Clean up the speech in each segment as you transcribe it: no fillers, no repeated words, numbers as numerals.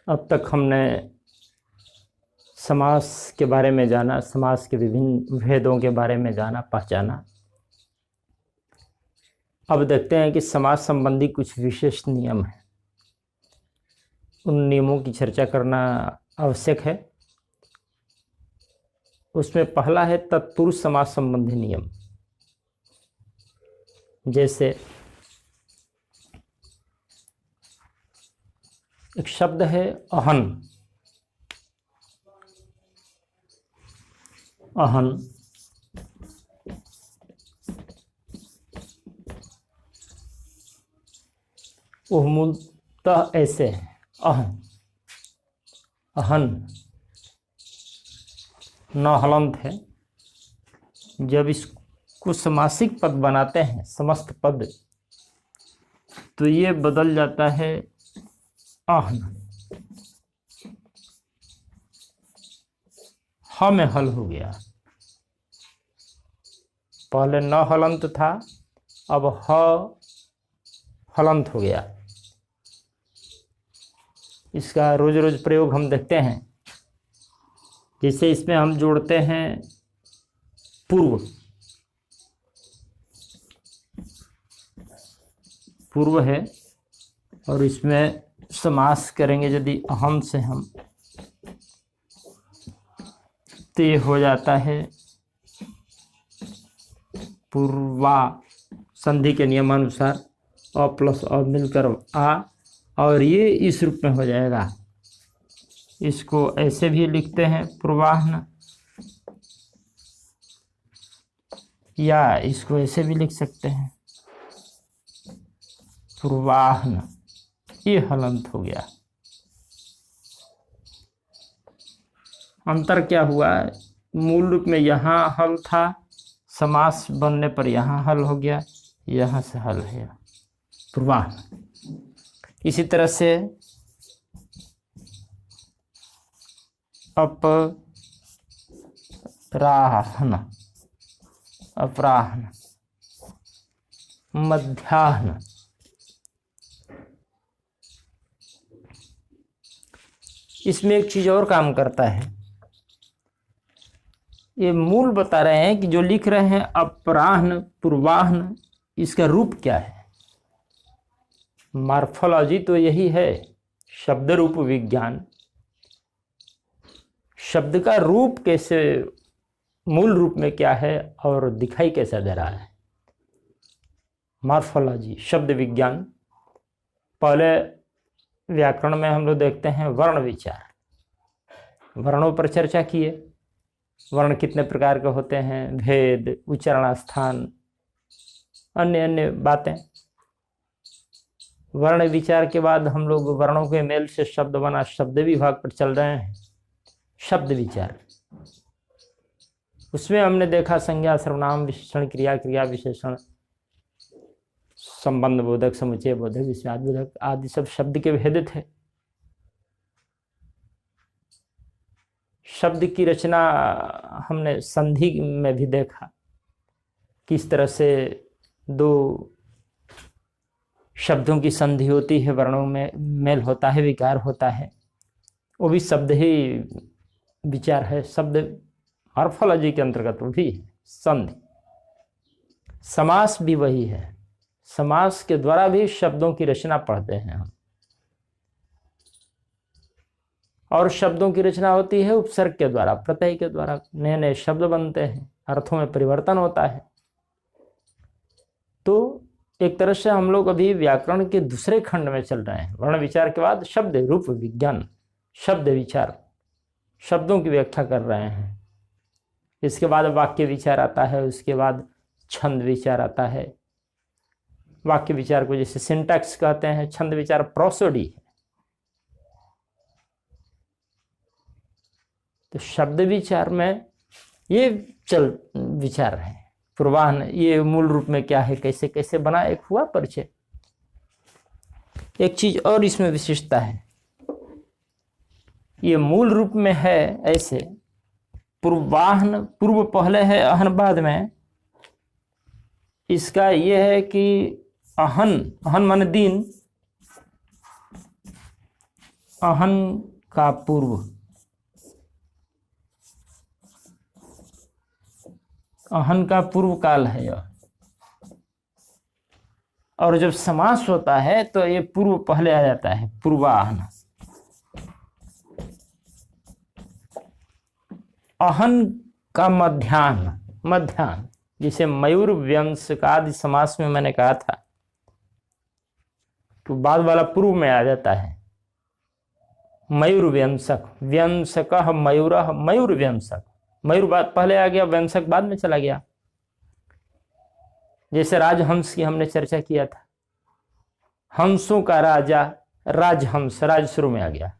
अब तक हमने समास के बारे में जाना, समास के विभिन्न भेदों के बारे में जाना, पहचाना। अब देखते हैं कि समास संबंधी कुछ विशेष नियम हैं। उन नियमों की चर्चा करना आवश्यक है। उसमें पहला है तत्पुरुष समास संबंधी नियम। जैसे एक शब्द है अहन। अहन वो मूलतः ऐसे है, अहन, अहन न हलंत है। जब इसको समासिक पद बनाते हैं, समस्त पद, तो ये बदल जाता है आहन। ह में हल हो गया। पहले न हलंत था, अब ह हलंत हो गया। इसका रोज रोज प्रयोग हम देखते हैं। जैसे इसमें हम जोड़ते हैं पूर्व। पूर्व है और इसमें समास करेंगे यदि अहम से हम, तो ये हो जाता है पूर्वा। संधि के नियमानुसार अ प्लस अ मिलकर आ, और ये इस रूप में हो जाएगा। इसको ऐसे भी लिखते हैं पूर्वाहन, या इसको ऐसे भी लिख सकते हैं पूर्वाहन। ये हलंत हो गया। अंतर क्या हुआ? मूल रूप में यहाँ हल था, समास बनने पर यहाँ हल हो गया, यहाँ से हल है पूर्वाहन। इसी तरह से अपराहन, अपराहन, मध्याह्न। इसमें एक चीज और काम करता है। ये मूल बता रहे हैं कि जो लिख रहे हैं अपराह्न, पूर्वाह्न, इसका रूप क्या है। मॉर्फोलॉजी तो यही है, शब्द रूप विज्ञान। शब्द का रूप कैसे, मूल रूप में क्या है और दिखाई कैसा दे रहा है, मॉर्फोलॉजी, शब्द विज्ञान। पहले व्याकरण में हम लोग देखते हैं वर्ण विचार। वर्णों पर चर्चा किए, वर्ण कितने प्रकार के होते हैं, भेद, उच्चारण स्थान, अन्य अन्य बातें। वर्ण विचार के बाद हम लोग वर्णों के मेल से शब्द बना, शब्द विभाग पर चल रहे हैं, शब्द विचार। उसमें हमने देखा संज्ञा, सर्वनाम, विशेषण, क्रिया, क्रिया विशेषण, संबंध बोधक, समुच्चय बोधक, विषयार्थ बोधक आदि सब शब्द के भेद थे। शब्द की रचना हमने संधि में भी देखा, किस तरह से दो शब्दों की संधि होती है, वर्णों में मेल होता है, विकार होता है, वो भी शब्द ही विचार है। शब्द मॉर्फोलॉजी के अंतर्गत वो भी है संधि। समास भी वही है। समास के द्वारा भी शब्दों की रचना पढ़ते हैं हम, और शब्दों की रचना होती है उपसर्ग के द्वारा, प्रत्यय के द्वारा नए नए शब्द बनते हैं, अर्थों में परिवर्तन होता है। तो एक तरह से हम लोग अभी व्याकरण के दूसरे खंड में चल रहे हैं। वर्ण विचार के बाद शब्द रूप विज्ञान, शब्द विचार, शब्दों की व्याख्या कर रहे हैं। इसके बाद वाक्य विचार आता है, उसके बाद छंद विचार आता है। वाक्य विचार को जैसे सिंटैक्स कहते हैं, छंद विचार प्रोसोडी है। तो शब्द विचार में ये चल विचार है। पूर्वाह्न ये मूल रूप में क्या है, कैसे कैसे बना, एक हुआ परिचय। एक चीज और इसमें विशिष्टता है, ये मूल रूप में है ऐसे, पूर्वाह्न पूर्व पहले है, अहन बाद में। इसका ये है कि अहन, अहन माने दिन, अहन का पूर्व, अहन का पूर्व काल है यह, और जब समास होता है तो ये पूर्व पहले आ जाता है, पूर्वाहन। अहन का मध्याह्न, मध्याह्न जिसे मयूर व्यंशकादि समास में मैंने कहा था तो बाद वाला पूर्व में आ जाता है। मयूर व्यंशक, व्यंशक मयूर, मयूर व्यंशक, मयूर बाद पहले आ गया, व्यंशक बाद में चला गया। जैसे राजहंस की हमने चर्चा किया था, हंसों का राजा राजहंस, राज शुरू में आ गया,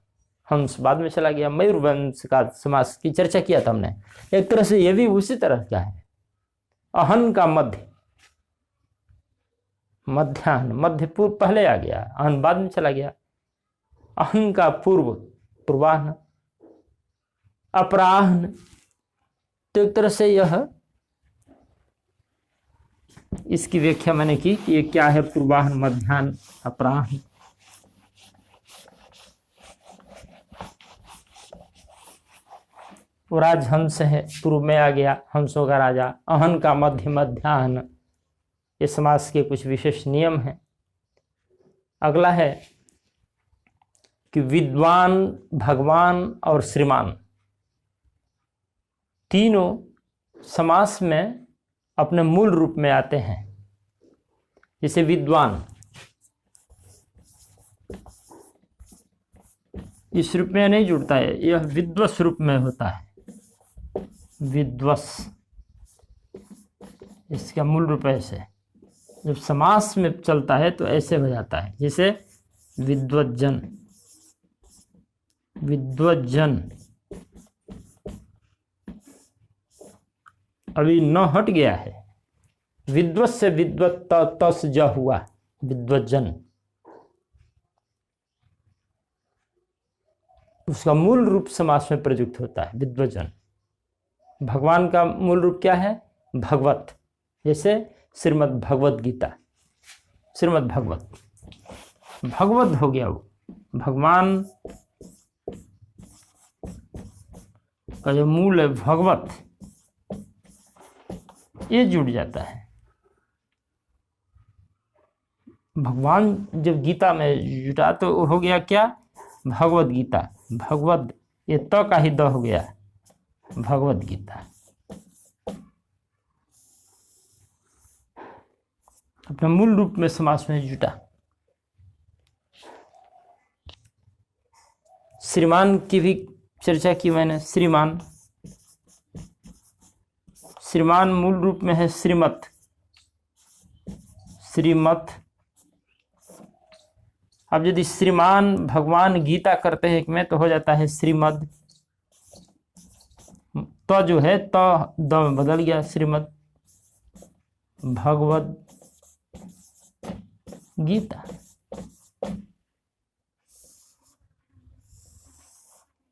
हंस बाद में चला गया। मयूर वंश का समास की चर्चा किया था हमने। एक तरह से यह भी उसी तरह का है। अहन का मध्य, मध्याह्न, मध्य पूर्व पहले आ गया, अहन बाद में चला गया। अहन का पूर्व, पूर्वाह्न। अपराह्न, तो एक तरह से यह, इसकी व्याख्या मैंने की कि ये क्या है, पूर्वाह्न, मध्याह्न, अपराह्न। राजहंस है, पूर्व में आ गया, हंसों का राजा। अहन का मध्य, मध्याह्न। ये समास के कुछ विशेष नियम हैं। अगला है कि विद्वान, भगवान और श्रीमान तीनों समास में अपने मूल रूप में आते हैं। जैसे विद्वान इस रूप में नहीं जुड़ता है, यह विद्वस रूप में होता है, विद्वस, इसका मूल रूप ऐसे। जब समास में चलता है तो ऐसे हो जाता है, जैसे विद्वज्जन, विद्वज्जन। अभी न हट गया है, विद्वत से विद्वत तस ज हुआ, विद्वज्जन। उसका मूल रूप समास में प्रयुक्त होता है, विद्वज्जन। भगवान का मूल रूप क्या है, भगवत। जैसे श्रीमद् भगवत गीता, श्रीमद् भगवत, भगवत हो गया वो, भगवान का जो मूल है भगवत, ये जुड़ जाता है। भगवान जब गीता में जुटा तो हो गया क्या, भगवत गीता, भगवत, ये त का ही द हो गया, भगवत गीता। अपने मूल रूप में समास में जुटा। श्रीमान की भी चर्चा की मैंने। श्रीमान, श्रीमान मूल रूप में है श्रीमत, श्रीमत। अब यदि श्रीमान भगवान गीता करते हैं एक में तो हो जाता है श्रीमद। तो जो है तो द में बदल गया, श्रीमद भगवत गीता।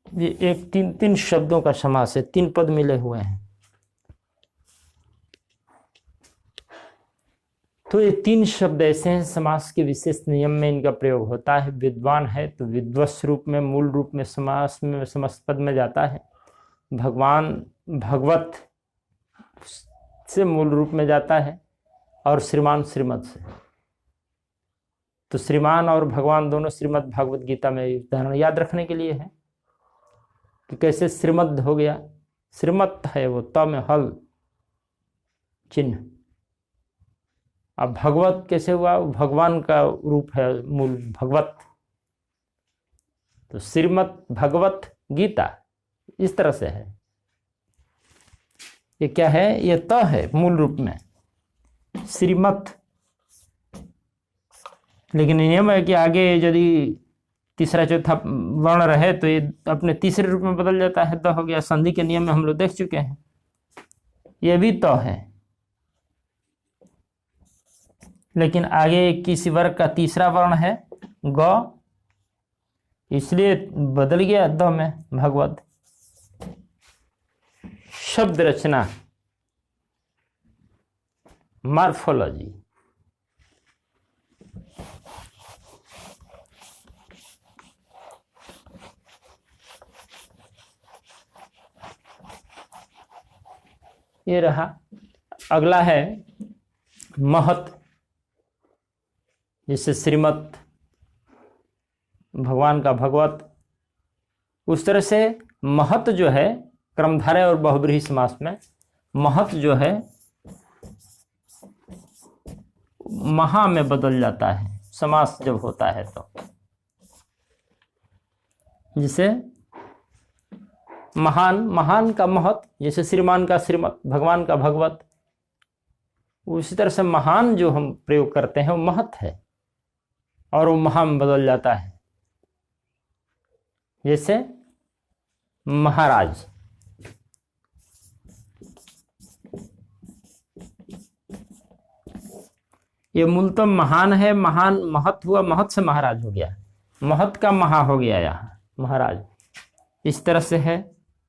ये एक तीन शब्दों का समास है, 3 पद मिले हुए हैं। तो ये 3 शब्द ऐसे हैं, समास के विशेष नियम में इनका प्रयोग होता है। विद्वान है तो विद्वस् रूप में, मूल रूप में समास में, समस्त पद में जाता है। भगवान भगवत से मूल रूप में जाता है, और श्रीमान श्रीमद से। तो श्रीमान और भगवान दोनों श्रीमद् भागवत गीता में उदाहरण याद रखने के लिए है कि कैसे श्रीमद् हो गया, श्रीमत है वो, त में हल चिन्ह। अब भगवत कैसे हुआ, भगवान का रूप है मूल भगवत। तो श्रीमद् भगवत गीता इस तरह से है। ये क्या है, ये त है मूल रूप में, श्रीमत। लेकिन नियम है कि आगे यदि तीसरा चौथा वर्ण रहे तो ये अपने तीसरे रूप में बदल जाता है, द हो गया। संधि के नियम में हम लोग देख चुके हैं, ये भी त है। लेकिन आगे किसी वर्ग का तीसरा वर्ण है ग, इसलिए बदल गया द में, भगवत। शब्द रचना, मॉर्फोलॉजी। ये रहा। अगला है महत, जैसे श्रीमत, भगवान का भगवत। उस तरह से महत जो है कर्मधारय और बहुब्रीहि समास में महत जो है महा में बदल जाता है समास जब होता है तो। जैसे महान, महान का महत, जैसे श्रीमान का श्रीमत, भगवान का भगवत। उसी तरह से महान जो हम प्रयोग करते हैं वो महत है और वो महा में बदल जाता है। जैसे महाराज, ये मूलतः महान है, महान महत हुआ, महत से महाराज हो गया, महत का महा हो गया यहाँ महाराज। इस तरह से है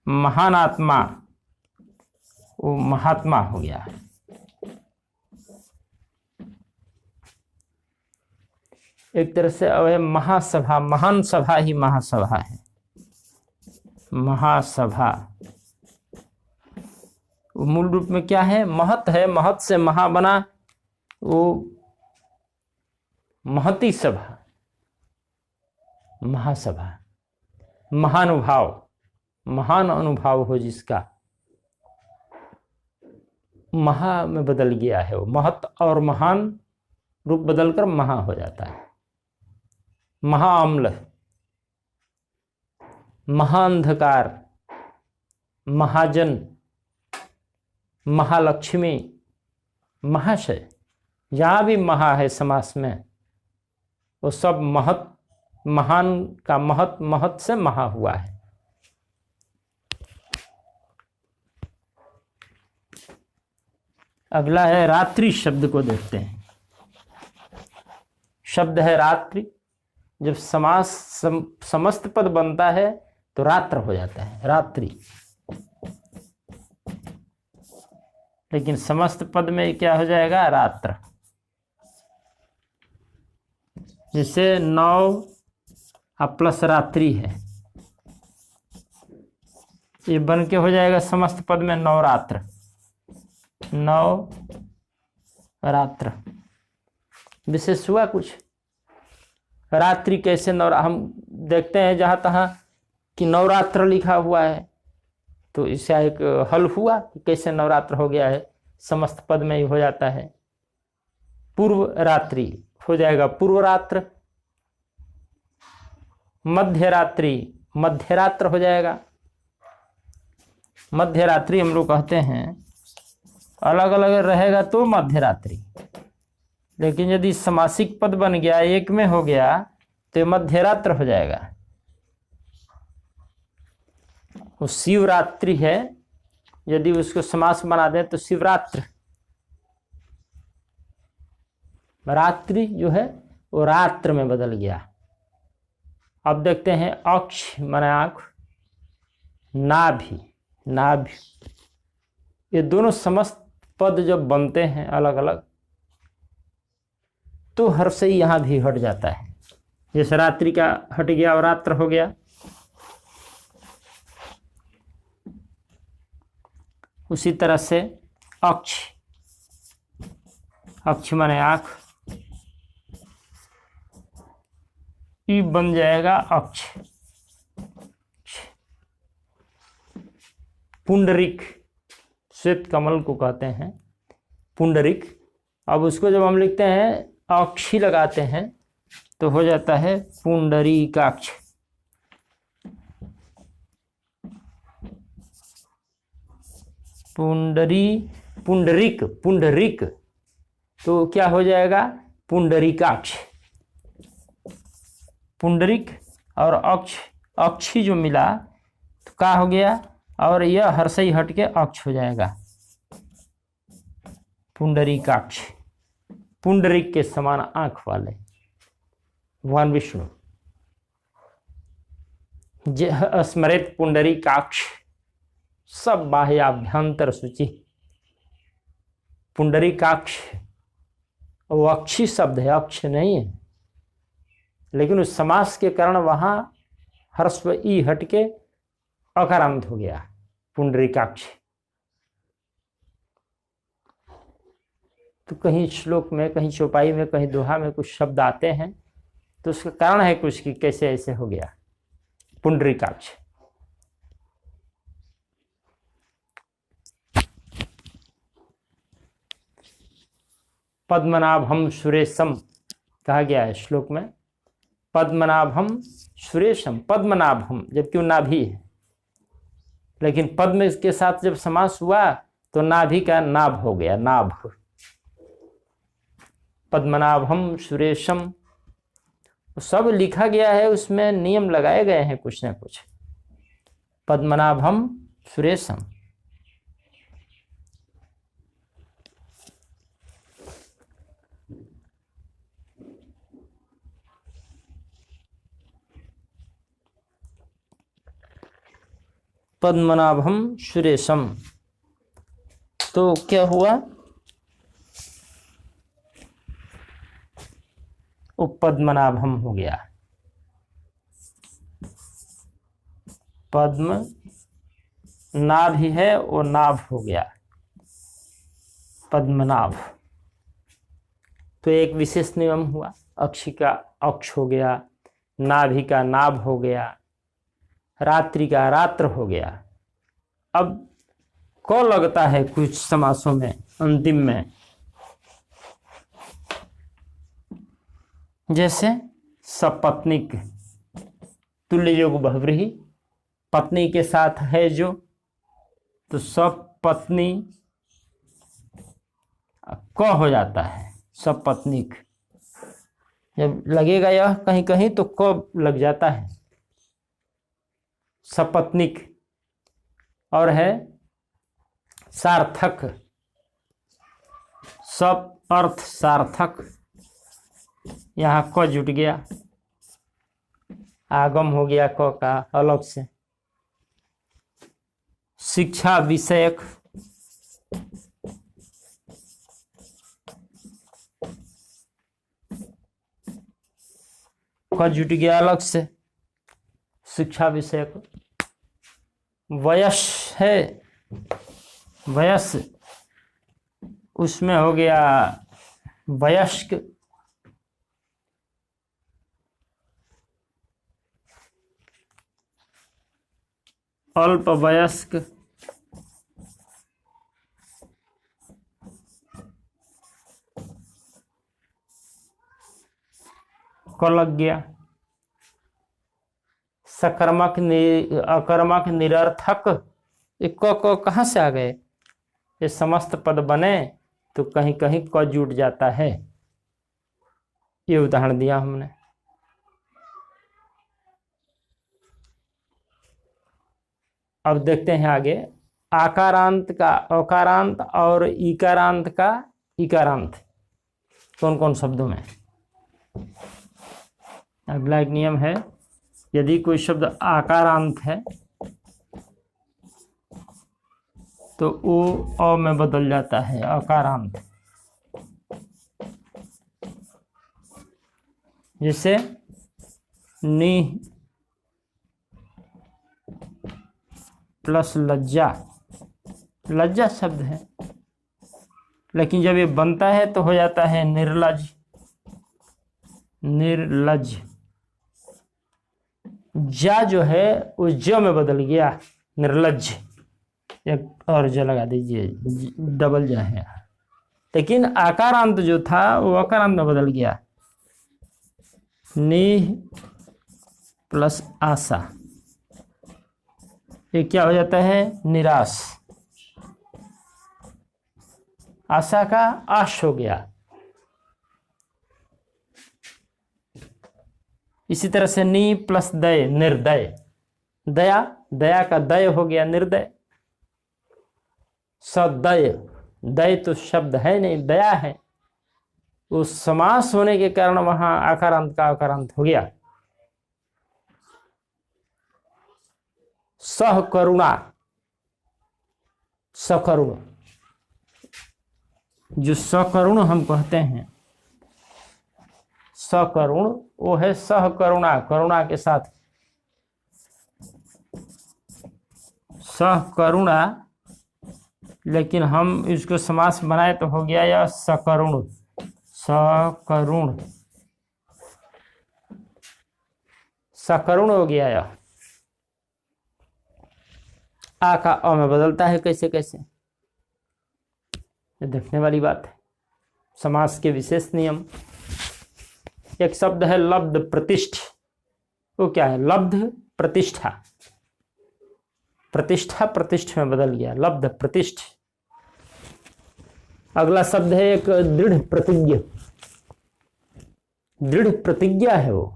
महान आत्मा, वो महात्मा हो गया है। एक तरह से अब है महासभा, महान सभा ही महासभा है, महासभा। मूल रूप में क्या है, महत है, महत से महा बना, वो महती सभा, महासभा। महानुभाव, महान अनुभाव हो जिसका, महा में बदल गया है वो, महत और महान रूप बदलकर महा हो जाता है। महाअम्ल, महाअंधकार, महाजन, महालक्ष्मी, महाशय। जहाँ भी महा है समास में वो सब महत, महान का महत, महत से महा हुआ है। अगला है रात्रि, शब्द को देखते हैं। शब्द है रात्रि। जब समास समस्त पद बनता है तो रात्र हो जाता है, रात्रि। लेकिन समस्त पद में क्या हो जाएगा, रात्र। जैसे नौ प्लस रात्रि है, ये बन के हो जाएगा समस्त पद में नवरात्र, नौ रात्र। विशेष हुआ कुछ, रात्रि कैसे हम देखते हैं जहाँ तहाँ कि नवरात्र लिखा हुआ है तो इसका एक हल हुआ कि कैसे नवरात्र हो गया है, समस्त पद में ही हो जाता है। पूर्व रात्रि हो जाएगा पूर्व रात्र, मध्य रात्रि मध्यरात्र हो जाएगा। मध्य रात्रि हम लोग कहते हैं, अलग अलग रहेगा तो मध्य रात्रि, लेकिन यदि समासिक पद बन गया, एक में हो गया तो मध्यरात्र हो जाएगा। वो शिवरात्रि है, यदि उसको समास बना दें तो शिवरात्र। रात्रि जो है वो रात्र में बदल गया। अब देखते हैं अक्ष माने आंख, नाभि, नाभि। ये दोनों समस्त पद जब बनते हैं अलग अलग तो हर से ही यहाँ भी हट जाता है। जैसे रात्रि का हट गया और रात्र हो गया। उसी तरह से अक्ष, अक्ष माने आंख, ई बन जाएगा अक्ष। पुंडरिक, श्वेत कमल को कहते हैं पुंडरिक। अब उसको जब हम लिखते हैं अक्षी लगाते हैं तो हो जाता है पुंडरीकाक्ष। पुंडरिक, पुंडरिक तो क्या हो जाएगा, पुंडरीकाक्ष। पुंडरिक और अक्ष, अक्षी जो मिला तो क्या हो गया, और यह हर से ही हट के अक्ष हो जाएगा, पुंडरीकाक्ष। पुंडरिक के समान आंख वाले भगवान विष्णु। स्मृत पुंडरीकाक्ष, सब बाह्याभ्यंतर सूचि। पुंडरीकाक्ष वो अक्षी शब्द है, अक्ष नहीं है, लेकिन उस समास के कारण वहां हर्स्व ई हट के अकारांत हो गया, पुंडरीकाक्ष। तो कहीं श्लोक में, कहीं चौपाई में, कहीं दोहा में कुछ शब्द आते हैं तो उसका कारण है कुछ कि कैसे ऐसे हो गया। पुंडरीकाक्ष, पद्मनाभम सुरेशम कहा गया है श्लोक में, पद्मनाभम सुरेशम, पद्मनाभम जबकि वो नाभि है, लेकिन पद्म के साथ जब समास हुआ तो नाभि का नाभ हो गया, नाभ। पद्मनाभम सुरेशम सब लिखा गया है, उसमें नियम लगाए गए हैं कुछ ना कुछ। पद्मनाभम सुरेशम, पद्मनाभम सुरेशम। तो क्या हुआ, वो पद्मनाभम हो गया, पद्म नाभ ही है, वो नाभ हो गया, पद्मनाभ। तो एक विशेष नियम हुआ, अक्षी का अक्ष हो गया, नाभि का नाभ हो गया, रात्रि का रात्र हो गया। अब क लगता है कुछ समासों में अंतिम में, जैसे सपत्निक, तुल्य योग बहुव्रीहि, पत्नी के साथ है जो, तो सपत्नी क हो जाता है, सपत्निक। जब लगेगा यह कहीं कहीं तो क लग जाता है, सपत्निक। और है सार्थक, सब अर्थ सार्थक, यहाँ क जुट गया, आगम हो गया क का अलग से। शिक्षा विषयक, क जुट गया अलग से, शिक्षा विषयक। वयस है, वयस, उसमें हो गया वयस्क। अल्प वयस्क, क लग गया। सकर्मक, अकर्मक, निरर्थक, ये क कहाँ से आ गए? ये समस्त पद बने तो कहीं कहीं क जुट जाता है। ये उदाहरण दिया हमने। अब देखते हैं आगे, आकारांत का अकारांत और इकारांत का इकारांत कौन कौन शब्दों में। अगला एक नियम है, यदि कोई शब्द आकारांत है तो वो अ में बदल जाता है, अकारांत। जैसे नि प्लस लज्जा, लज्जा शब्द है, लेकिन जब ये बनता है तो हो जाता है निर्लज, निर्लज। जा जो है उस ज में बदल गया, निर्लज। एक और ज लगा दीजिए, डबल जा है, लेकिन आकारांत जो था वो अकारांत में बदल गया। नि प्लस आशा, ये क्या हो जाता है? निराश। आशा का आश हो गया। इसी तरह से नी प्लस दय, निर्दय। दया, दया का दय हो गया निर्दय। सदय, दय तो शब्द है नहीं, दया है। उस समास होने के कारण वहां आकारांत का आकारांत हो गया। सहकरुणा, सकरुण, जो सकरुण हम कहते हैं, सकरुण वो है सहकरुणा, करुणा के साथ। सहकरुणा लेकिन हम इसको समास बनाए तो हो गया या सकरुण, सकरुण, सकरुण हो गया या। आ का अ में बदलता है कैसे कैसे, ये देखने वाली बात है। समास के विशेष नियम। एक शब्द है लब्ध प्रतिष्ठ, वो क्या है, लब्ध प्रतिष्ठा, प्रतिष्ठा प्रतिष्ठ में बदल गया, लब्ध प्रतिष्ठ। अगला शब्द है एक दृढ़ प्रतिज्ञ, दृढ़ प्रतिज्ञा है वो,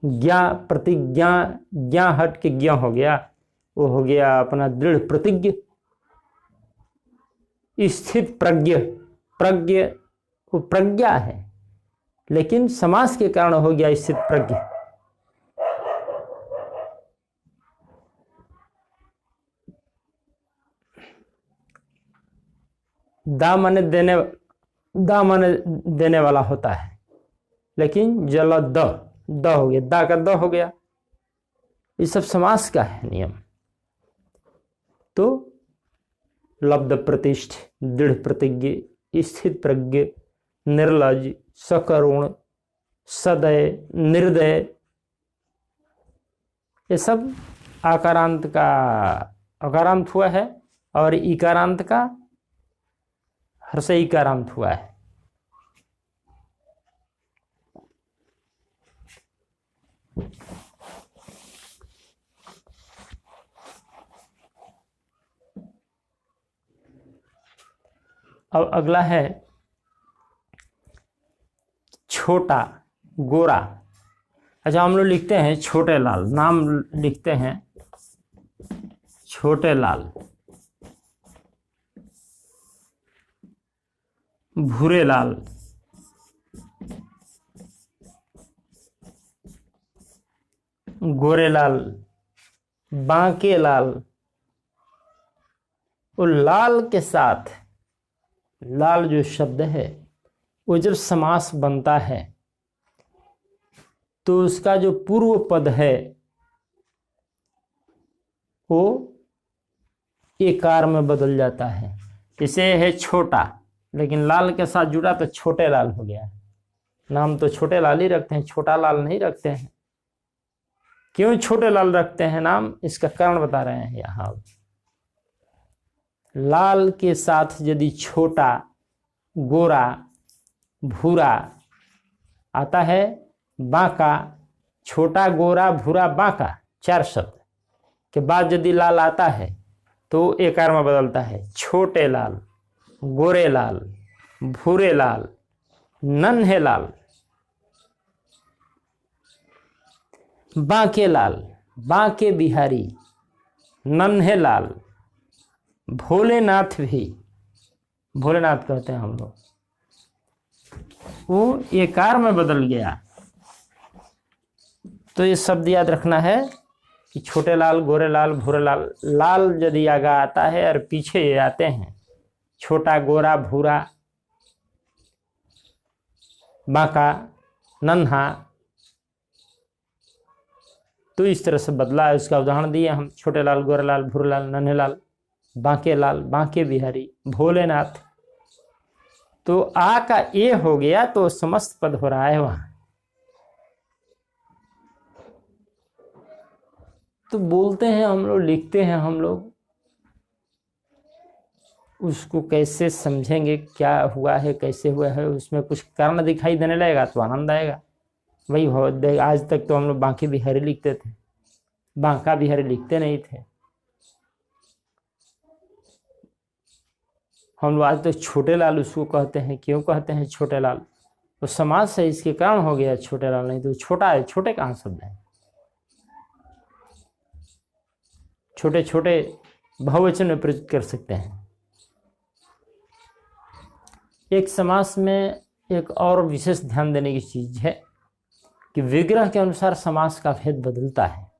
ज्ञा प्रतिज्ञा, ज्ञा हट के ज्ञा हो गया, वो हो गया अपना दृढ़ प्रतिज्ञ। स्थित प्रज्ञ, प्रज्ञ वो प्रज्ञा है, लेकिन समास के कारण हो गया स्थित प्रज्ञ। दा माने देने, दा माने देने वाला होता है, लेकिन जल द हो गया, दा का द हो गया। ये सब समास का है नियम। तो लब्ध प्रतिष्ठ, दृढ़ प्रतिज्ञ, स्थित प्रज्ञ, निर्लज, सकरुण, सदय, निर्दय, ये सब आकारांत का अकारांत हुआ है और इकारांत का हर्ष इकारांत हुआ है। अब अगला है छोटा गोरा। अच्छा, हम लोग लिखते हैं छोटे लाल, नाम लिखते हैं छोटे लाल, भूरे लाल, गोरे लाल, बांके लाल। वो लाल के साथ, लाल जो शब्द है वो जब समास बनता है तो उसका जो पूर्व पद है वो एकार में बदल जाता है। जैसे है छोटा, लेकिन लाल के साथ जुड़ा तो छोटे लाल हो गया। नाम तो छोटे लाल ही रखते हैं, छोटा लाल नहीं रखते हैं। क्यों छोटे लाल रखते हैं नाम, इसका कारण बता रहे हैं यहाँ। लाल के साथ यदि छोटा, गोरा, भूरा आता है, बांका, छोटा, गोरा, भूरा, बांका, चार शब्द के बाद यदि लाल आता है तो एकार में बदलता है। छोटे लाल, गोरे लाल, भूरे लाल, नन्हे लाल, बांके लाल, बांके बिहारी, नन्हे लाल, भोलेनाथ भी, भोलेनाथ कहते हैं हम लोग, वो एकार में बदल गया। तो ये शब्द याद रखना है कि छोटे लाल, गोरे लाल, भूरे लाल, लाल यदि आगे आता है और पीछे ये आते हैं छोटा, गोरा, भूरा, बांका, नन्हा, तो इस तरह से बदला है। उसका उदाहरण दिए हम, छोटे लाल, गोरे लाल, भूरे लाल, नन्हे लाल, बांके लाल, बांके बिहारी, भोलेनाथ। तो आ का ए हो गया तो समस्त पद हो रहा है वहां। तो बोलते हैं हम लोग, लिखते हैं हम लोग, उसको कैसे समझेंगे क्या हुआ है, कैसे हुआ है, उसमें कुछ कारण दिखाई देने लगेगा तो आनंद आएगा। वही हो, आज तक तो हम लोग बांके बिहारी लिखते थे, बांका बिहारी लिखते नहीं थे। हम लोग आज तो छोटे लाल उसको कहते हैं। क्यों कहते हैं छोटे लाल? तो समाज से इसके कारण हो गया छोटे लाल, नहीं तो छोटा है। छोटे कहाँ शब्द है? छोटे छोटे बहुवचन में प्रयुक्त कर सकते हैं। एक समास में एक और विशेष ध्यान देने की चीज है कि विग्रह के अनुसार समास का भेद बदलता है।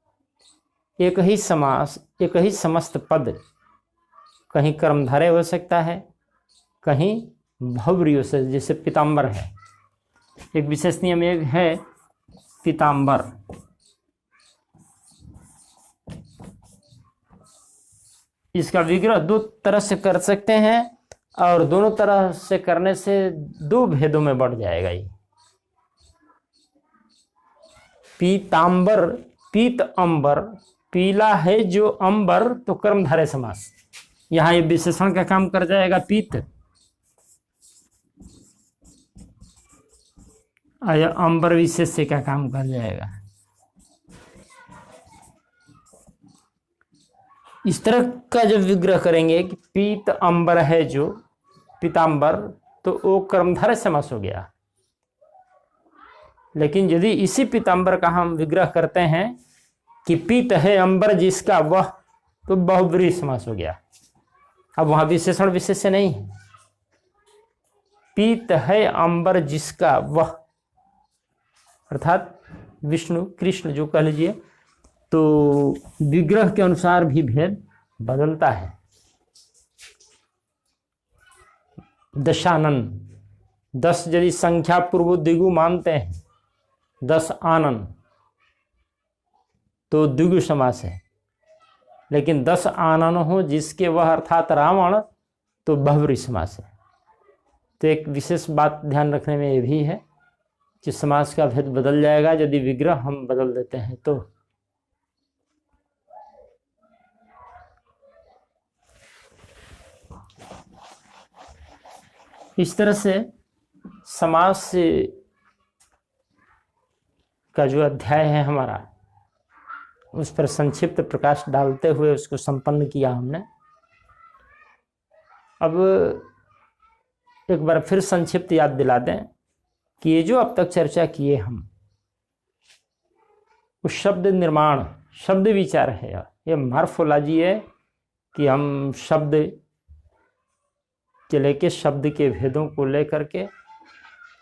एक ही समास, एक ही समस्त पद कहीं कर्मधारय हो सकता है, कहीं भवरी हो सकता है। जैसे पीताम्बर है, एक विशेष नियम एक है पीताम्बर। इसका विग्रह दो तरह से कर सकते हैं और दोनों तरह से करने से दो भेदों में बढ़ जाएगा ये। पीतांबर, पीत अंबर, पीला है जो अंबर, तो कर्मधारय समास। यहां ये विशेषण का काम कर जाएगा पीत, आया अंबर विशेष्य का काम कर जाएगा। इस तरह का जब विग्रह करेंगे कि पीत अंबर है जो पीतांबर, तो वो कर्मधारय समास हो गया। लेकिन यदि इसी पीतांबर का हम विग्रह करते हैं कि पीत है अंबर जिसका वह, तो बहुब्रीहि समास हो गया। अब वहां विशेषण विशेष्य नहीं है। पीत है अंबर जिसका वह, अर्थात विष्णु कृष्ण जो कह लीजिए, तो विग्रह के अनुसार भी भेद बदलता है। दशानन, 10 यदि संख्या पूर्व द्विगु मानते हैं, 10 आनन, तो द्विगु समास है। लेकिन 10 आनन हो जिसके वह अर्थात रावण, तो बहुब्रीहि समास है। तो एक विशेष बात ध्यान रखने में ये भी है कि समास का भेद बदल जाएगा यदि विग्रह हम बदल देते हैं तो। इस तरह से समास का जो अध्याय है हमारा, उस पर संक्षिप्त प्रकाश डालते हुए उसको संपन्न किया हमने। अब एक बार फिर संक्षिप्त याद दिला दें कि ये जो अब तक चर्चा किए हम, उस शब्द निर्माण, शब्द विचार है, ये मॉर्फोलॉजी है कि हम शब्द के लेके शब्द के भेदों को लेकर के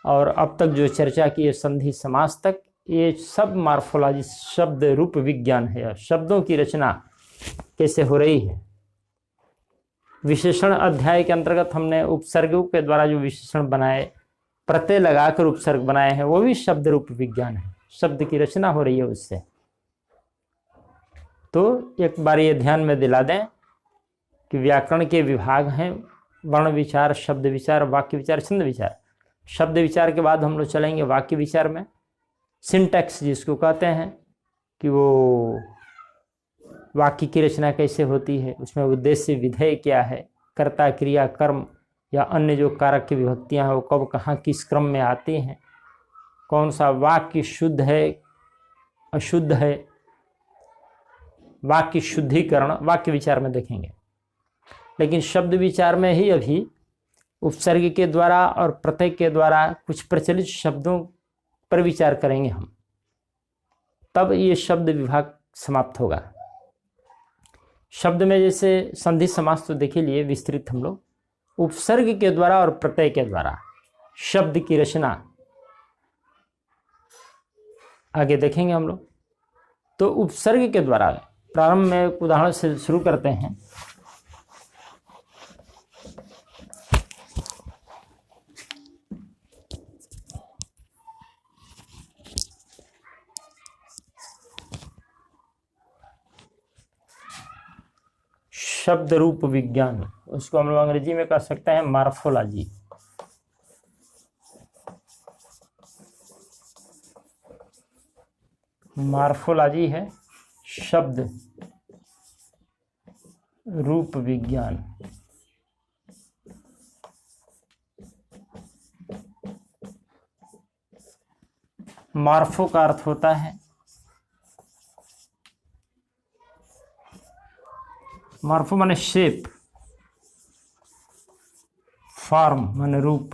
और अब तक जो चर्चा की है संधि समास तक, ये सब मॉर्फोलॉजी, शब्द रूप विज्ञान है। शब्दों की रचना कैसे हो रही है। विशेषण अध्याय के अंतर्गत हमने उपसर्गों के द्वारा जो विशेषण बनाए, प्रत्यय लगाकर उपसर्ग बनाए हैं, वो भी शब्द रूप विज्ञान है। शब्द की रचना हो रही है उससे। तो एक बार ये ध्यान में दिला दें कि व्याकरण के विभाग हैं वर्ण विचार, शब्द विचार, वाक्य विचार, छंद विचार। शब्द विचार के बाद हम लोग चलेंगे वाक्य विचार में। सिंटैक्स जिसको कहते हैं कि वो वाक्य की रचना कैसे होती है, उसमें उद्देश्य विधेय क्या है, कर्ता क्रिया कर्म या अन्य जो कारक की विभक्तियां हैं वो कब कहाँ किस क्रम में आती हैं, कौन सा वाक्य शुद्ध है अशुद्ध है, वाक्य शुद्धिकरण वाक्य विचार में देखेंगे। लेकिन शब्द विचार में ही अभी उपसर्ग के द्वारा और प्रत्यय के द्वारा कुछ प्रचलित शब्दों पर विचार करेंगे हम, तब ये शब्द विभाग समाप्त होगा। शब्द में जैसे संधि समास तो देख लिए विस्तृत हम लोग, उपसर्ग के द्वारा और प्रत्यय के द्वारा शब्द की रचना आगे देखेंगे हम लोग। तो उपसर्ग के द्वारा प्रारंभ में एक उदाहरण से शुरू करते हैं। शब्द रूप विज्ञान, उसको हम लोग अंग्रेजी में कह सकते हैं मॉर्फोलॉजी। मॉर्फोलॉजी है शब्द रूप विज्ञान। मॉर्फो का अर्थ होता है, मॉर्फो माने शेप, फॉर्म माने रूप,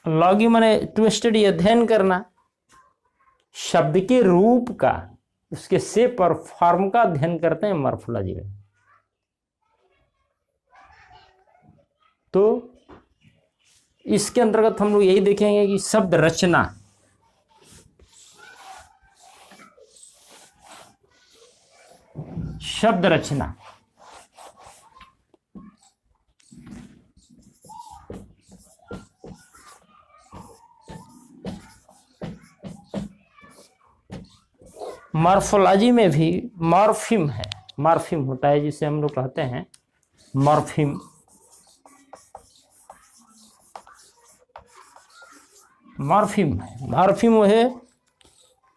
लॉगी माने टू स्टडी अध्ययन करना। शब्द के रूप का, उसके शेप और फॉर्म का अध्ययन करते हैं मॉर्फोलॉजी में। तो इसके अंतर्गत हम लोग यही देखेंगे कि शब्द रचना, शब्द रचना मॉर्फोलॉजी में भी मॉर्फिम है, मॉर्फिम होता है, जिसे हम लोग कहते हैं मॉर्फिम। मॉर्फिम वो है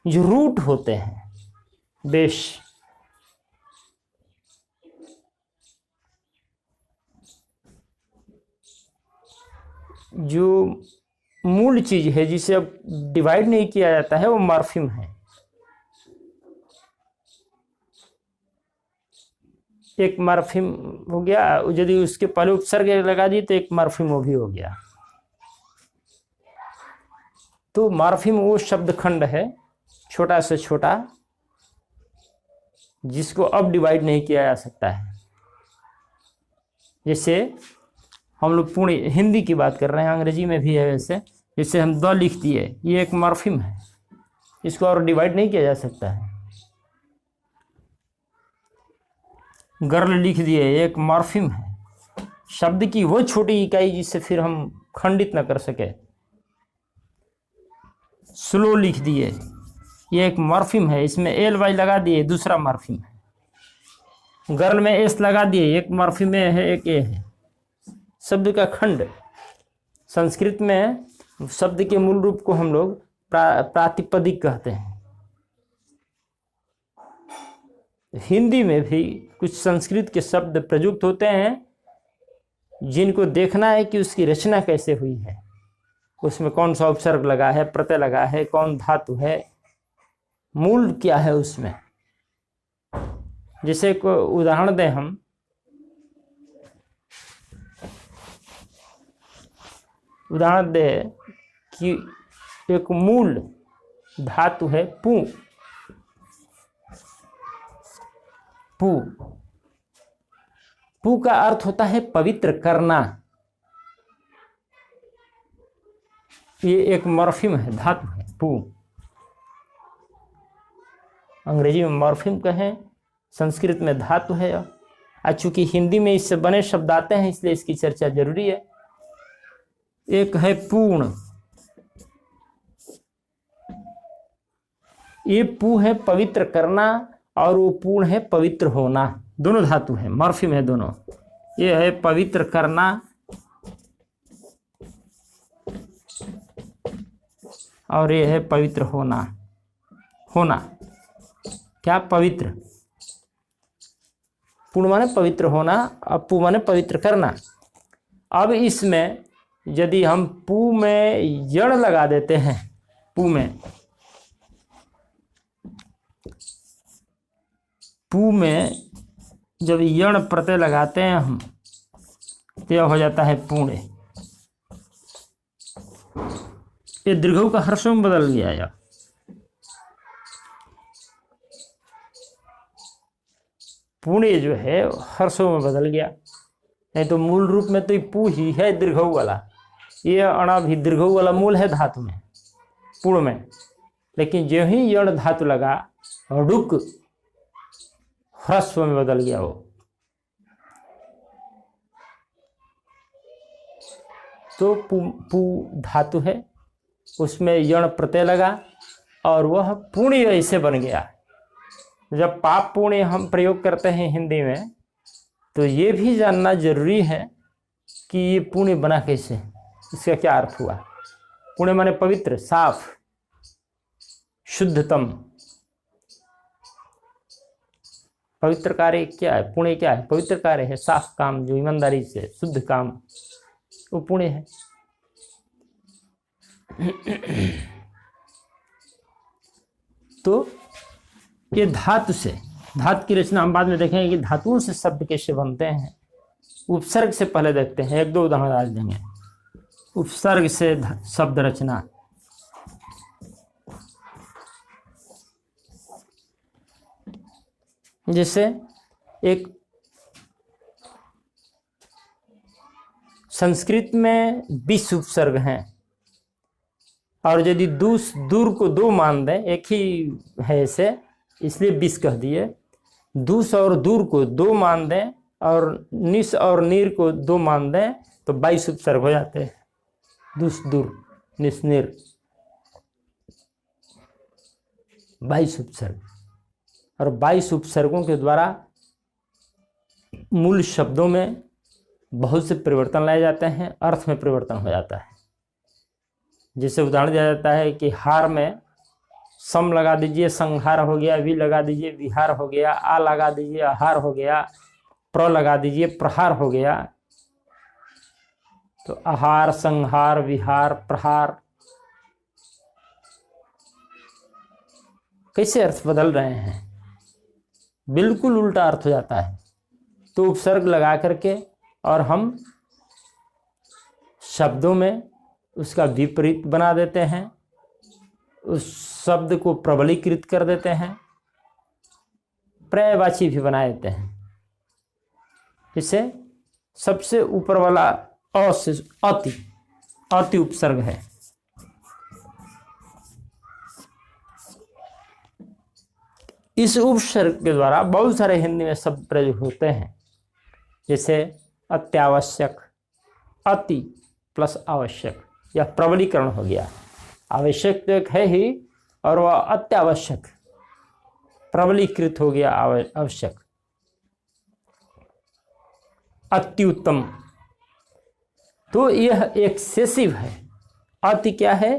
जो रूट होते हैं, बेस। जो मूल चीज है जिसे अब डिवाइड नहीं किया जाता है वो मॉर्फिम है। एक मॉर्फिम हो गया, यदि उसके पहले उपसर्ग लगा दी तो एक मॉर्फिम वो भी हो गया। तो मॉर्फिम वो शब्द खंड है, छोटा से छोटा, जिसको अब डिवाइड नहीं किया जा सकता है। जैसे हम लोग पूर्ण हिंदी की बात कर रहे हैं, अंग्रेजी में भी है वैसे। जैसे हम द लिख दिए, ये एक मॉर्फिम है, इसको और डिवाइड नहीं किया जा सकता है। गर्ल लिख दिए, एक मॉर्फिम है, शब्द की वो छोटी इकाई जिससे फिर हम खंडित न कर सके। स्लो लिख दिए, ये एक मॉर्फिम है, इसमें एल वाई लगा दिए, दूसरा मॉर्फिम है। गर्ल में एस लगा दिए, एक मॉर्फिम है, एक ए है। शब्द का खंड। संस्कृत में शब्द के मूल रूप को हम लोग प्रातिपदिक कहते हैं। हिंदी में भी कुछ संस्कृत के शब्द प्रयुक्त होते हैं जिनको देखना है कि उसकी रचना कैसे हुई है, उसमें कौन सा उपसर्ग लगा है, प्रत्यय लगा है, कौन धातु है, मूल क्या है उसमें। जैसे को उदाहरण दें हम, उदाहरण दें कि एक मूल धातु है पू। पू पू का अर्थ होता है पवित्र करना। ये एक मॉर्फिम है, धातु है पू। अंग्रेजी में मॉर्फिम कहें, संस्कृत में धातु है। और चूंकि हिंदी में इससे बने शब्द आते हैं इसलिए इसकी चर्चा जरूरी है। एक है पूर्ण, ये पू है पवित्र करना और वो पूर्ण है पवित्र होना। दोनों धातु है, मॉर्फिम है दोनों। ये है पवित्र करना और ये है पवित्र होना। होना क्या? पवित्र। पूर्ण माने पवित्र होना, अब पू माने पवित्र करना। अब इसमें यदि हम पू में यण लगा देते हैं, पू में जब यण प्रत्यय लगाते हैं हम तो यह हो जाता है पुणे। ये दीर्घऊ का हर्षों में बदल गया यार। पुणे जो है हर्षों में बदल गया, नहीं तो मूल रूप में तो ये पू ही है दीर्घऊ वाला। ये अणा भी दीर्घऊ वाला मूल है धातु में, पूर्ण में। लेकिन जो ही यण धातु लगा रुक ह्रस्व में बदल गया वो। तो पू धातु है, उसमें यण प्रत्यय लगा और वह पुण्य ऐसे बन गया। जब पाप पुण्य हम प्रयोग करते हैं हिंदी में तो ये भी जानना जरूरी है कि ये पुण्य बना कैसे, इसका क्या अर्थ हुआ। पुण्य माने पवित्र, साफ, शुद्धतम। पवित्र कार्य क्या है? पुण्य क्या है? पवित्र कार्य है, साफ काम, जो ईमानदारी से, शुद्ध काम, वो पुण्य है। तो ये धातु से, धातु की रचना हम बाद में देखेंगे कि धातुओं से शब्द कैसे बनते हैं। उपसर्ग से पहले देखते हैं, एक दो उदाहरण आज देंगे। उपसर्ग से शब्द रचना। जैसे एक संस्कृत में 20 उपसर्ग हैं और यदि दूर को दो मान दें, एक ही है ऐसे इसलिए 20 कह दिए। दूस और दूर को दो मान दें और निस और नीर को दो मान दें तो 22 उपसर्ग हो जाते हैं। दूस, दूर, निस, नीर, 22 उपसर्ग। और 22 उपसर्गों के द्वारा मूल शब्दों में बहुत से परिवर्तन लाए जाते हैं, अर्थ में परिवर्तन हो जाता है। जैसे उदाहरण दिया जाता है कि हार में सम लगा दीजिए, संहार हो गया, वि लगा दीजिए, विहार हो गया, आ लगा दीजिए, आहार हो गया, प्र लगा दीजिए, प्रहार हो गया। तो आहार, संहार, विहार, प्रहार, कैसे अर्थ बदल रहे हैं, बिल्कुल उल्टा अर्थ हो जाता है। तो उपसर्ग लगा करके और हम शब्दों में उसका विपरीत बना देते हैं, उस शब्द को प्रबलीकृत कर देते हैं, पर्यायवाची भी बना देते हैं। इसे सबसे ऊपर वाला अ से अति, अति उपसर्ग है। इस उपसर्ग के द्वारा बहुत सारे हिंदी में शब्द प्रयोग होते हैं, जैसे अत्यावश्यक, अति प्लस आवश्यक, यह प्रबलीकरण हो गया। आवश्यक तो एक है ही और वह अत्यावश्यक प्रबलीकृत हो गया आवश्यक। अति उत्तम, तो यह एक्सेसिव है। अति क्या है?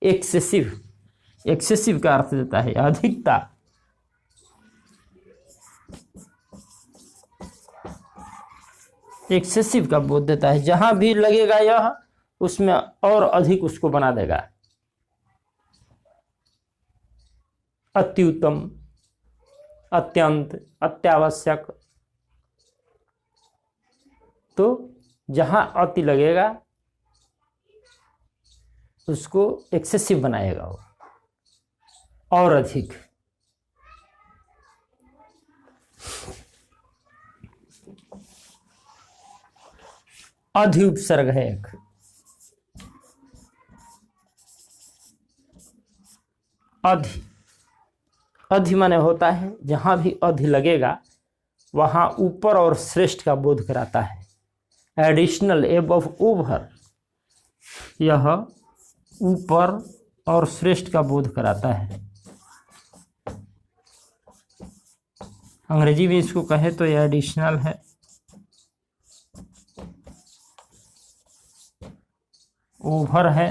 एक्सेसिव। एक्सेसिव का अर्थ देता है अधिकता। एक्सेसिव का बोध देता है, जहां भी लगेगा यह उसमें और अधिक उसको बना देगा। अति उत्तम, अत्यंत, अत्यावश्यक, तो जहां अति लगेगा उसको एक्सेसिव बनाएगा वो, और अधिक। अधि उपसर्ग है एक। अधि, अधि माने होता है जहां भी अधि लगेगा वहां ऊपर और श्रेष्ठ का बोध कराता है। एडिशनल, एबव, ओवर, यह ऊपर और श्रेष्ठ का बोध कराता है। अंग्रेजी में इसको कहे तो यह एडिशनल है, ओवर है,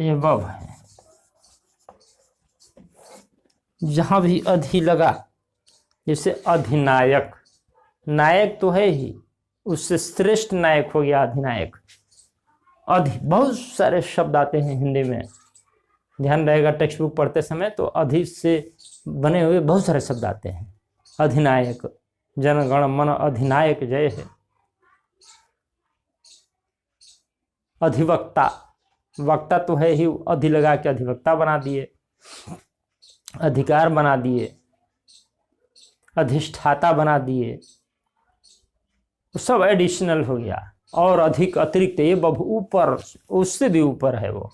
एबव है। जहां भी अधि लगा, जैसे अधिनायक, नायक तो है ही, उससे श्रेष्ठ नायक हो गया अधिनायक। अधि, बहुत सारे शब्द आते हैं हिंदी में, ध्यान रहेगा टेक्स्ट बुक पढ़ते समय, तो अधि से बने हुए बहुत सारे शब्द आते हैं। अधिनायक, जनगण मन अधिनायक जय है। अधिवक्ता, वक्ता तो है ही, अधि लगा के अधिवक्ता बना दिए, अधिकार बना दिए, अधिष्ठाता बना दिए, तो सब एडिशनल हो गया। और अधिक, अतिरिक्त, ये बहु ऊपर, उससे भी ऊपर है वो।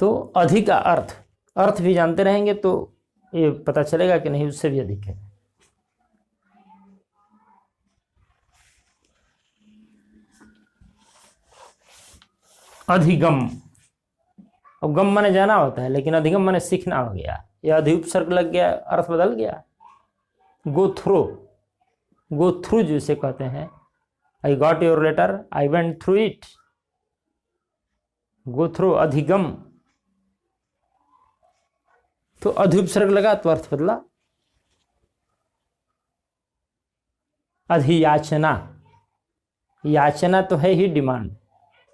तो अधिक का अर्थ भी जानते रहेंगे तो ये पता चलेगा कि नहीं उससे भी अधिक है। अधिगम, अब गम माने जाना होता है, लेकिन अधिगम माने सीखना हो गया। यह अधि उपसर्ग लग गया, अर्थ बदल गया। गो थ्रू, गो थ्रू जिसे कहते हैं, I got your letter, I went through it. Go through, अधिगम, तो अधि उपसर्ग लगा तो अर्थ बदला। अधियाचना, याचना तो है ही डिमांड,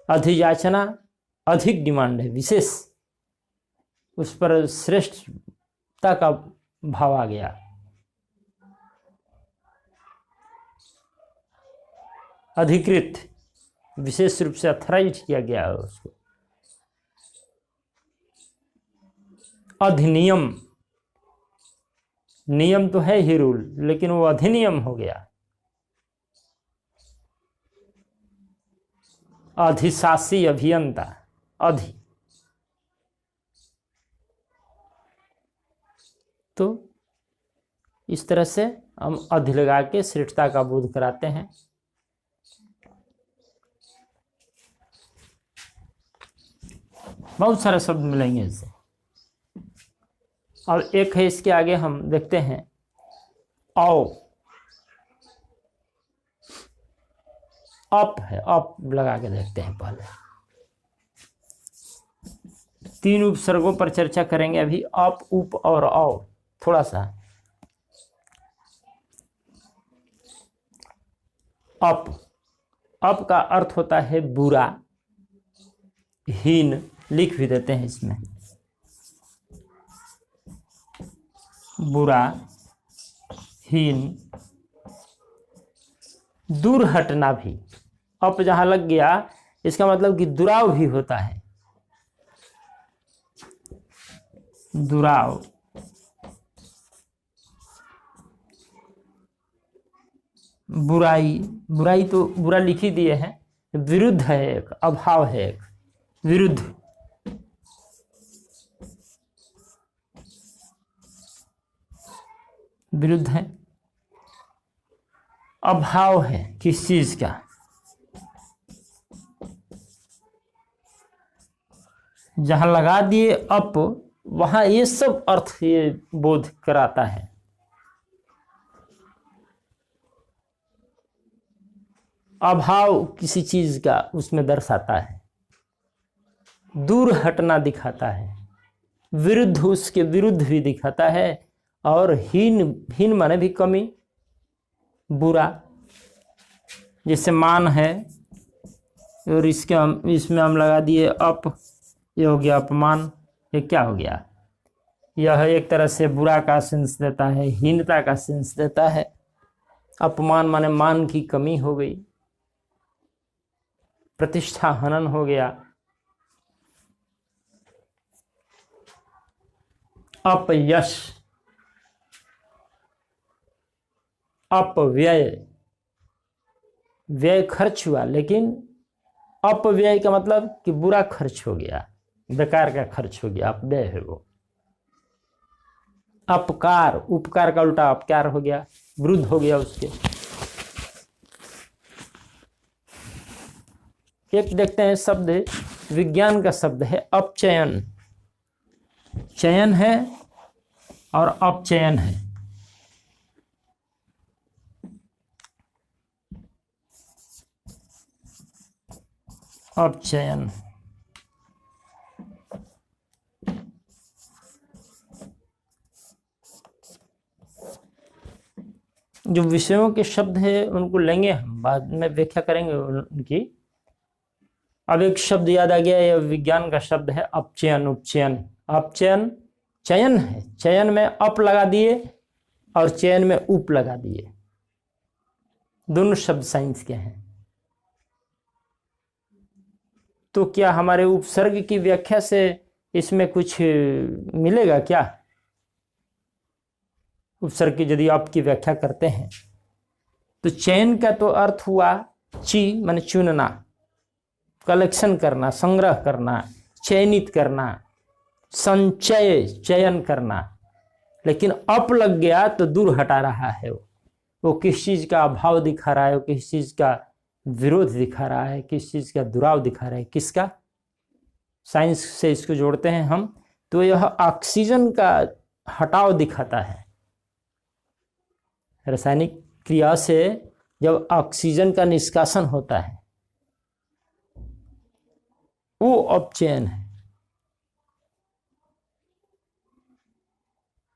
अधियाचना अधिक डिमांड है, विशेष, उस पर श्रेष्ठता का भाव आ गया। अधिकृत, विशेष रूप से अथराइज किया गया है उसको। अधिनियम, नियम तो है ही रूल, लेकिन वो अधिनियम हो गया। अधिशासी, अभियंता, अधि, तो इस तरह से हम अधि लगा के श्रेष्ठता का बोध कराते हैं। बहुत सारे शब्द मिलेंगे इससे। अब एक है इसके आगे हम देखते हैं औ, अप है, अप लगा के देखते हैं। पहले 3 उपसर्गों पर चर्चा करेंगे अभी, अप, उप और औ। थोड़ा सा अप, अप का अर्थ होता है बुरा, हीन, लिख भी देते हैं इसमें, बुरा, हीन, दूर हटना भी। अप जहां लग गया इसका मतलब कि दुराव भी होता है, दुराव, बुराई, बुराई तो बुरा लिख ही दिए हैं, विरुद्ध है एक, अभाव है एक, विरुद्ध, विरुद्ध है, अभाव है किस चीज का, जहां लगा दिए अप वहां ये सब अर्थ ये बोध कराता है। अभाव किसी चीज का उसमें दर्शाता है, दूर हटना दिखाता है, विरुद्ध उसके विरुद्ध भी दिखाता है, और हीन, हीन माने भी कमी, बुरा, जैसे मान है और इसमें हम लगा दिए अप, ये हो गया अपमान। ये क्या हो गया, यह एक तरह से बुरा का सेंस देता है, हीनता का सेंस देता है। अपमान माने मान की कमी हो गई, प्रतिष्ठा हनन हो गया। अपयश, अपव्यय, व्यय खर्च हुआ, लेकिन अपव्यय का मतलब कि बुरा खर्च हो गया, बेकार का खर्च हो गया, अपव्यय है वो। अपकार, उपकार का उल्टा अपकार हो गया, विरुद्ध हो गया उसके। एक देखते हैं शब्द, विज्ञान का शब्द है अपचयन, चयन है और अपचयन है। अपचयन, जो विषयों के शब्द है उनको लेंगे हम, बाद में व्याख्या करेंगे उनकी। अब एक शब्द याद आ गया, यह विज्ञान का शब्द है अपचयन, उपचयन। अपचयन चयन है, चयन में अप लगा दिए और चयन में उप लगा दिए, दोनों शब्द साइंस के हैं। तो क्या हमारे उपसर्ग की व्याख्या से इसमें कुछ मिलेगा क्या? उपसर्ग की यदि आप की व्याख्या करते हैं तो चयन का तो अर्थ हुआ ची माने चुनना, कलेक्शन करना, संग्रह करना, चयनित करना, संचय, चयन करना। लेकिन अप लग गया तो दूर हटा रहा है, वो किस चीज का अभाव दिखा रहा है, वो किस चीज का विरोध दिखा रहा है, किस चीज का दुराव दिखा रहा है, किसका? साइंस से इसको जोड़ते हैं हम तो यह ऑक्सीजन का हटाव दिखाता है। रासायनिक क्रिया से जब ऑक्सीजन का निष्कासन होता है वो अपचयन है,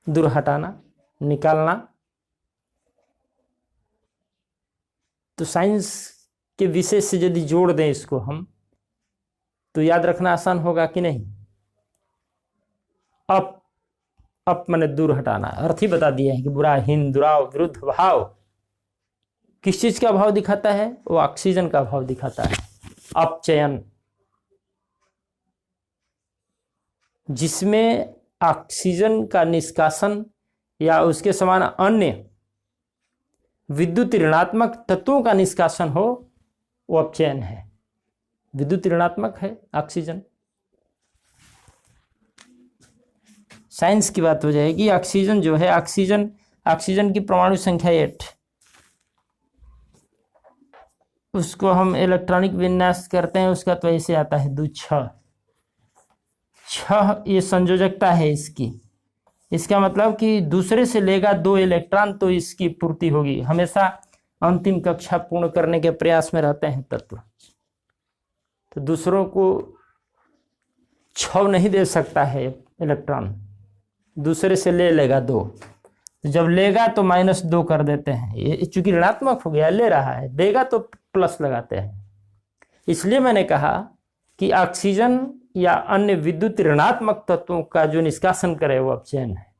दूर हटाना, निकालना। तो साइंस के विषय से यदि जोड़ दें इसको हम तो याद रखना आसान होगा कि नहीं? अप माने दूर हटाना, अर्थ ही बता दिया है कि बुरा, हीन, दुराव, विरुद्ध भाव। किस चीज का भाव दिखाता है? वो ऑक्सीजन का भाव दिखाता है। अपचयन, जिसमें ऑक्सीजन का निष्कासन या उसके समान अन्य विद्युत ऋणात्मक तत्वों का निष्कासन हो, वो अपचयन है। विद्युत ऋणात्मक है ऑक्सीजन। साइंस की बात हो जाएगी। ऑक्सीजन जो है, ऑक्सीजन की परमाणु संख्या 8, उसको हम इलेक्ट्रॉनिक विन्यास करते हैं, उसका तो ऐसे आता है 2 6 ये संयोजकता है इसकी। इसका मतलब कि दूसरे से लेगा 2 इलेक्ट्रॉन तो इसकी पूर्ति होगी। हमेशा अंतिम कक्षा पूर्ण करने के प्रयास में रहते हैं तत्व, तो दूसरों को छव नहीं दे सकता है इलेक्ट्रॉन, दूसरे से ले लेगा 2, जब लेगा तो -2 कर देते हैं। ये चूंकि ऋणात्मक हो गया, ले रहा है, देगा तो प्लस लगाते हैं। इसलिए मैंने कहा कि ऑक्सीजन या अन्य विद्युत ऋणात्मक तत्वों का जो निष्कासन करे वो अपचयन है।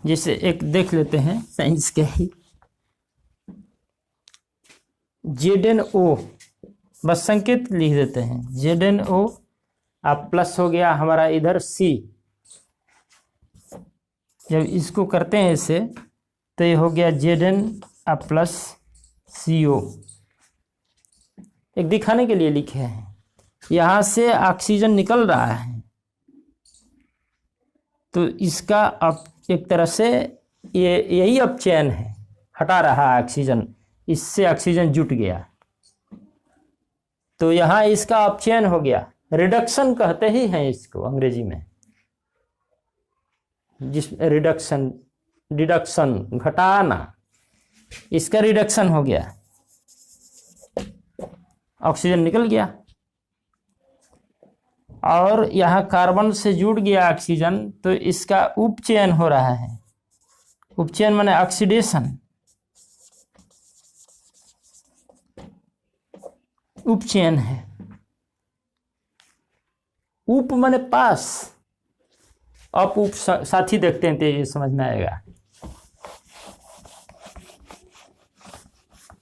जैसे एक देख लेते हैं साइंस के ही, ZnO, बस संकेत लिख देते हैं ZnO, अब प्लस हो गया हमारा इधर C। जब इसको करते हैं इसे तो ये हो गया Zn अब प्लस CO। एक दिखाने के लिए लिखे हैं, यहाँ से ऑक्सीजन निकल रहा है तो इसका अब एक तरह से यही अपचयन है, हटा रहा है ऑक्सीजन, इससे ऑक्सीजन जुट गया तो यहाँ इसका अपचयन हो गया। रिडक्शन कहते ही हैं इसको अंग्रेजी में, जिस डिडक्शन घटाना, इसका रिडक्शन हो गया, ऑक्सीजन निकल गया और यहाँ कार्बन से जुड़ गया ऑक्सीजन तो इसका उपचयन हो रहा है। उपचयन माने ऑक्सीडेशन, उपचयन है। उप माने पास, अप उप साथी देखते हैं तो ये समझ में आएगा।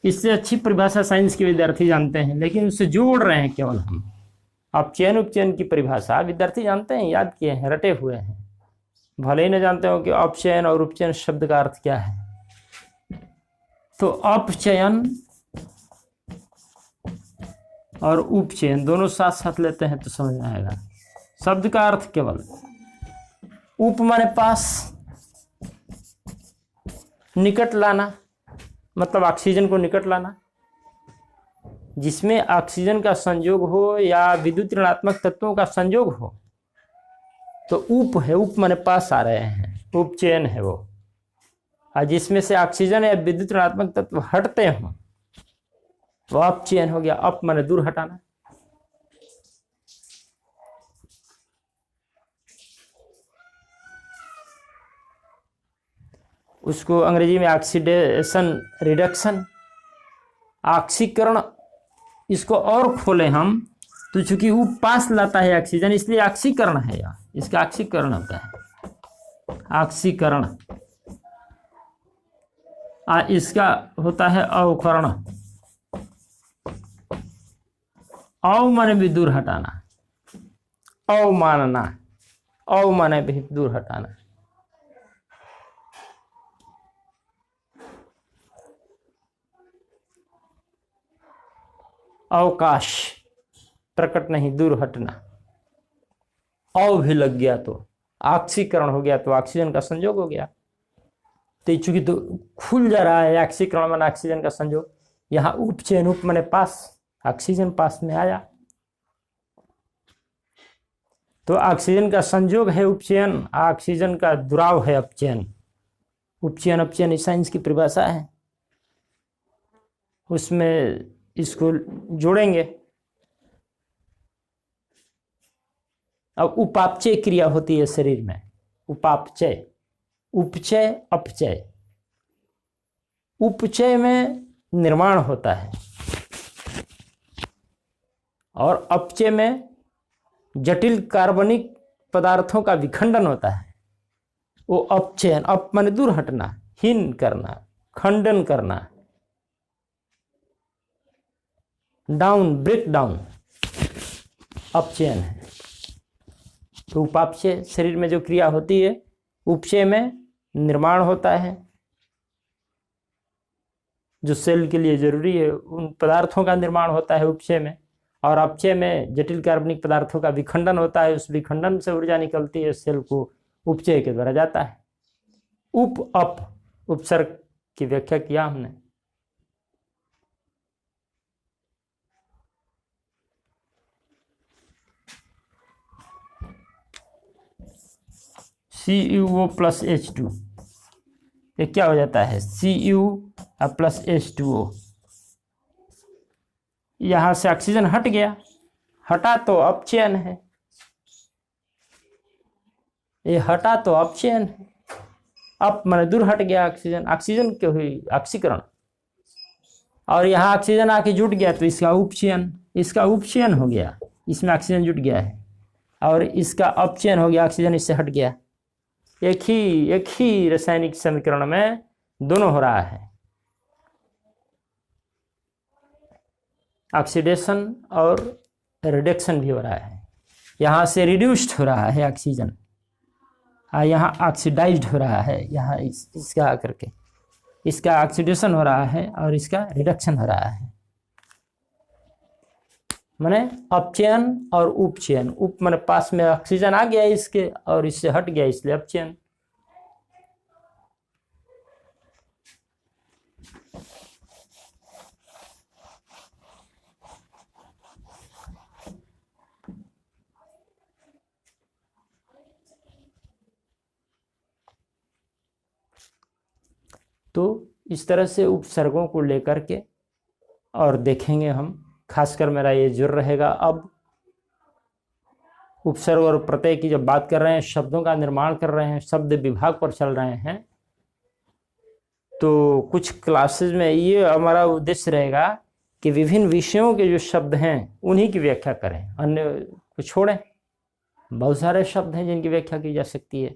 इससे अच्छी परिभाषा साइंस के विद्यार्थी जानते हैं, लेकिन उससे जोड़ रहे हैं केवल हम। अपचयन उपचयन की परिभाषा विद्यार्थी जानते हैं, याद किए हैं, रटे हुए हैं, भले ही न जानते हो कि अपचयन और उपचयन शब्द का अर्थ क्या है। तो अपचयन और उपचयन दोनों साथ साथ लेते हैं तो समझ में आएगा। शब्द का अर्थ केवल उप माने पास, निकट लाना, मतलब ऑक्सीजन को निकट लाना, जिसमें ऑक्सीजन का संयोग हो या विद्युत ऋणात्मक तत्वों का संयोग हो तो उप है, उप माने पास आ रहे हैं, उपचयन है वो। और जिसमें से ऑक्सीजन या विद्युत ऋणात्मक तत्व हटते हों वो अपचयन हो गया। अप माने दूर हटाना। उसको अंग्रेजी में ऑक्सीडेशन रिडक्शन, ऑक्सीकरण। इसको और खोलें हम तो चूंकि वो पास लाता है ऑक्सीजन इसलिए ऑक्सीकरण है, यार इसका ऑक्सीकरण होता है, ऑक्सीकरण। इसका होता है अवकरण। अव माने भी दूर हटाना, अवमानना, अव माने भी दूर हटाना। अवकाश, प्रकट नहीं, दूर हटना। अव भी लग गया तो ऑक्सीकरण हो गया, तो ऑक्सीजन का संयोग हो गया। तो चूंकि तो खुल जा रहा है, ऑक्सीकरण माने ऑक्सीजन का संयोग। यहाँ उपचयन, उप माने पास, ऑक्सीजन पास में आया तो ऑक्सीजन का संयोग है उपचयन, ऑक्सीजन का दुराव है अपचयन। उपचयन अपचयन साइंस की परिभाषा है, उसमें इसको जोड़ेंगे। अब उपापचय क्रिया होती है शरीर में, उपापचय, उपचय अपचय। उपचय में निर्माण होता है और अपचय में जटिल कार्बनिक पदार्थों का विखंडन होता है। वो अपचयन, अप माने दूर हटना, हीन करना, खंडन करना, डाउन, ब्रेक डाउन, अपचयन है। तो उपापचय शरीर में जो क्रिया होती है, उपचय में निर्माण होता है जो सेल के लिए जरूरी है, उन पदार्थों का निर्माण होता है उपचय में। और अपचय में जटिल कार्बनिक पदार्थों का विखंडन होता है, उस विखंडन से ऊर्जा निकलती है, सेल को उपचय के द्वारा जाता है। उप अप उपसर्ग की व्याख्या किया हमने। CuO प्लस H2, ये क्या हो जाता है Cu प्लस H2O। यहाँ से ऑक्सीजन हट गया, हटा तो अपचयन है, ये हटा तो अपचयन है। अप माने दूर हट गया ऑक्सीजन, ऑक्सीजन क्यों हुई ऑक्सीकरण, और यहाँ ऑक्सीजन आके जुट गया तो इसका उपचयन, इसका उपचयन हो गया, इसमें ऑक्सीजन जुट गया है, और इसका अपचयन हो गया, ऑक्सीजन इससे हट गया। एक ही रासायनिक समीकरण में दोनों हो रहा है, ऑक्सीडेशन और रिडक्शन भी हो रहा है। यहाँ से रिड्यूस्ड हो रहा है ऑक्सीजन, यहाँ ऑक्सीडाइज्ड हो रहा है, यहाँ इसका आकर के इसका ऑक्सीडेशन हो रहा है और इसका रिडक्शन हो रहा है। माने अपचयन और उपचयन, उप माने पास में ऑक्सीजन आ गया इसके और इससे हट गया इसलिए अपचयन। तो इस तरह से उपसर्गों को लेकर के और देखेंगे हम, खासकर मेरा ये जोर रहेगा। अब उपसर्ग और प्रत्यय की जब बात कर रहे हैं, शब्दों का निर्माण कर रहे हैं, शब्द विभाग पर चल रहे हैं, तो कुछ क्लासेस में ये हमारा उद्देश्य रहेगा कि विभिन्न विषयों के जो शब्द हैं उन्हीं की व्याख्या करें, अन्य को छोड़ें। बहुत सारे शब्द हैं जिनकी व्याख्या की जा सकती है,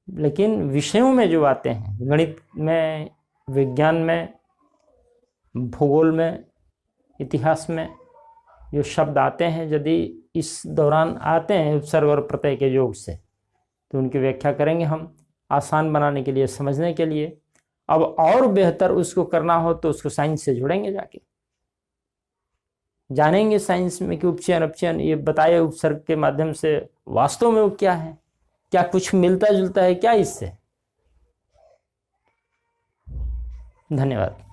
लेकिन विषयों में जो आते हैं, गणित में, विज्ञान में, भूगोल में, इतिहास में जो शब्द आते हैं, यदि इस दौरान आते हैं उपसर्ग और प्रत्यय के योग से, तो उनकी व्याख्या करेंगे हम, आसान बनाने के लिए, समझने के लिए। अब और बेहतर उसको करना हो तो उसको साइंस से जोड़ेंगे, जाके जानेंगे साइंस में कि उपचयन अपचयन ये बताए उपसर्ग के माध्यम से वास्तव में वो क्या है, क्या कुछ मिलता जुलता है क्या इससे। धन्यवाद।